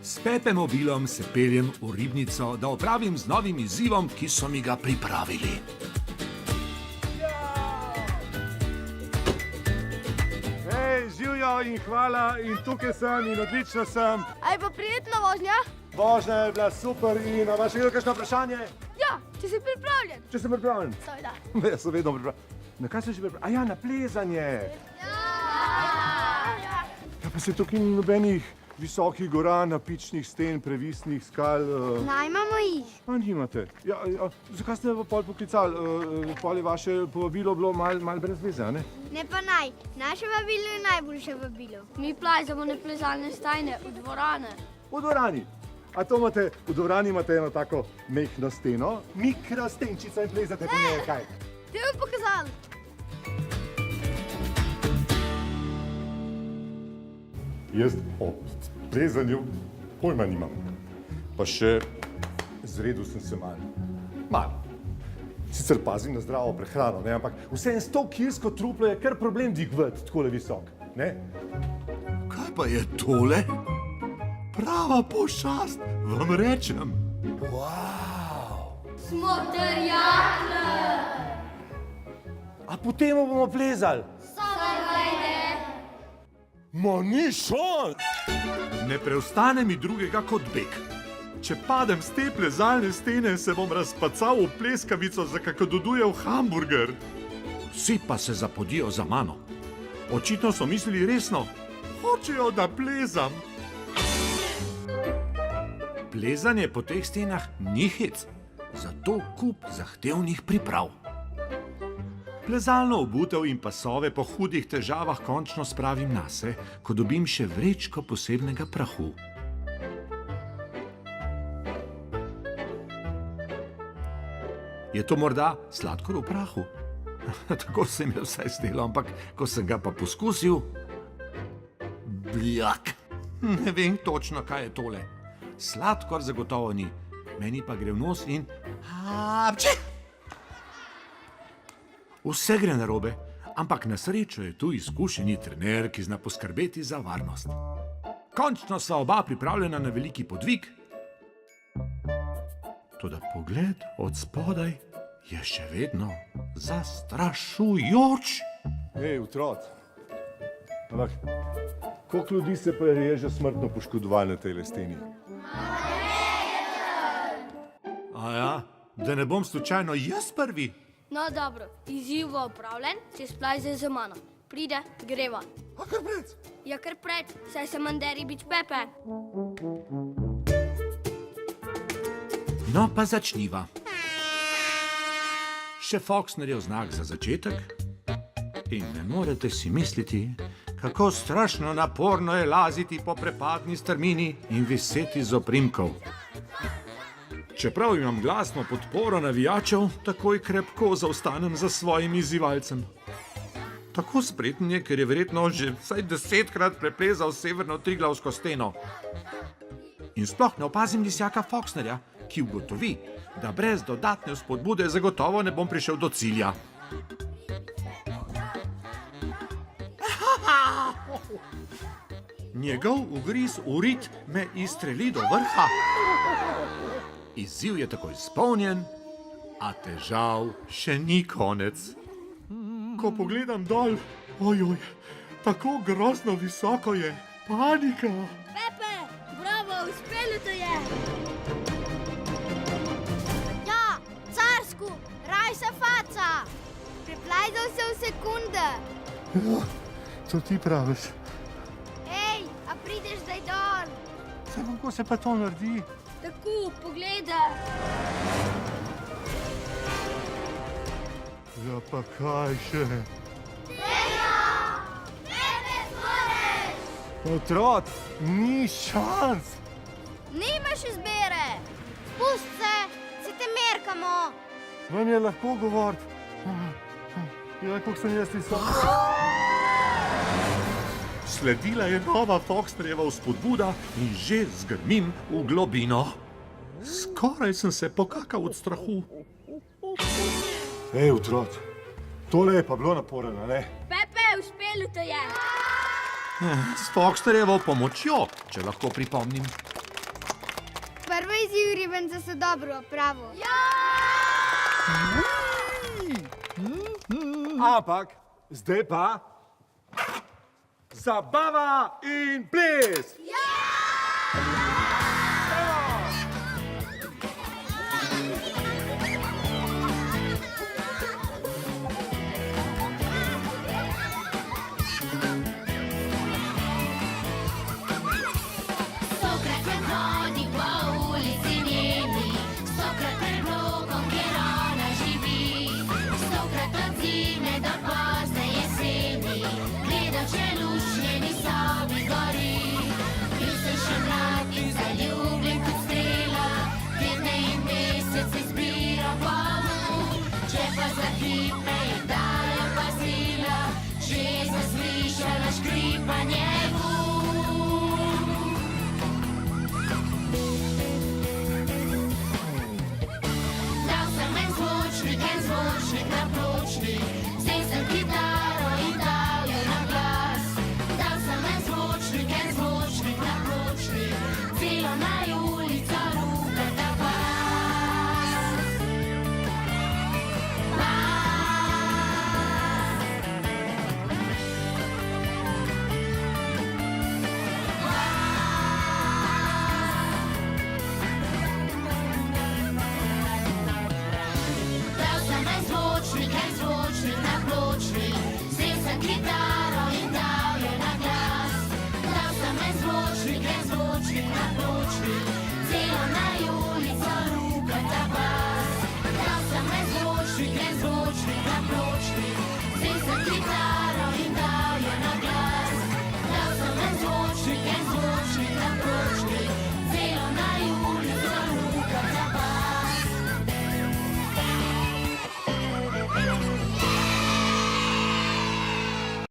S Pepe mobilom se peljem v ribnico, da opravim z novim izzivom, ki so mi ga pripravili. Hej, živijo in hvala, in tukaj sem in odlično sem. Aj pa prijetna vožnja? Vožnja je bila super in imaš še kakšno vprašanje? Ja, če si pripravljen. Če sem pripravljen? Seveda. Jaz sem vedno pripravljen. Na kaj sem že pripravljen? A ja, na plezanje. Ja, pa se tukaj ni nobenih visokih gora, napičnih sten, previsnih skal. Naj imamo jih. A nimate. Ja, zakaj ste me pol poklicali? Pol je vaše povabilo bilo mal brez veze, a ne? Ne pa naj. Naše vabilo je najboljše vabilo. Mi plazamo na plezalne stajne v dvorane. V dvorani. A to imate, v dvorani imate eno tako mehno steno, mikrostenčico in plezate po njej, kaj? Te bom pokazal. Jaz o plezanju pojma nimam. Pa še zredil sem se malo. Sicer pazim na zdravo prehrano, ne? Ampak vseeno 100-kilsko truplo je kar problem dvigovati takole visok, ne? Kaj pa je tole? Prava pošast, vam rečem. Smo terjakle. A potem bomo plezali? Ma ni šans! Ne preostane mi drugega kot beg. Če padem z te plezalne stene, se bom razpacal v pleskavico, za kako dodujev hamburger. Vsi pa se zapodijo za mano. Očitno so mislili resno. Hočejo, da plezam. Plezanje po teh stenah ni hec, zato kup zahtevnih priprav. Plezalno obutev in pasove po hudih težavah končno spravim nase, ko dobim še vrečko posebnega prahu. Je to morda sladkor v prahu? Tako se mi je vsaj zdelo, ampak ko sem ga pa poskusil... Bljak! Ne vem točno, kaj je tole. Sladkor zagotovo ni. Meni pa gre v nos in... Apči! Vse gre narobe, ampak na srečo je tu izkušeni trener, ki zna poskrbeti za varnost. Končno sva oba pripravljena na veliki podvig. Toda pogled od spodaj je še vedno zastrašujoč. Hej, otrok. Ampak, koliko ljudi se pa je že smrtno poškodovalo na tej steni? A ja, da ne bom slučajno jaz prvi. No dobro, izziv bo opravljen, se splajze za mano. Pride, greva. A kar pred? Ja, kar pred, saj se manderi bič Pepe. No pa začniva. Še Foxnerjev znak za začetek. In ne morete si misliti, kako strašno naporno je laziti po prepadni strmini in viseti z oprimkov. Čeprav imam glasno podporo navijačev, takoj krepko zaostanem za svojim izzivalcem. Tako spreten je, ker je verjetno že vsaj 10-krat preplezal severno Triglavsko steno. In sploh ne opazim lisjaka Foxnerja, ki ugotovi, da brez dodatne vzpodbude zagotovo ne bom prišel do cilja. Njegov ugriz v rit me izstreli do vrha. Izziv je tako izpolnjen, a težav še ni konec. Ko pogledam dol, ojoj, tako grozno visoko je, panika. Pepe, bravo, uspelo to je. Ja, carsko, rajša faca. Priplajzal se v sekunde. Ja, to ti praviš. Ej, a prideš zdaj dol? Saj kako se pa to naredi? Tako, pogledaj. Ja, pa kaj še? Pepe, zmoreš! Otrok, ni šans! Nimaš izbere. Spust se, si te merkamo. Vam je lahko govoriti. Ja, kako sem jaz visok. Sledila je nova Foxnerjeva vzpodbuda in že zgrmim v globino. Skoraj sem se pokakal od strahu. Ej, otrok, tole je pa bilo naporno, ne? Pepe, uspelo to je. S Foxnerjevo pomočjo, če lahko pripomnim. Prvi izziv ribenca se dobro opravil. Ampak zdaj pa zabava in ples! Ja!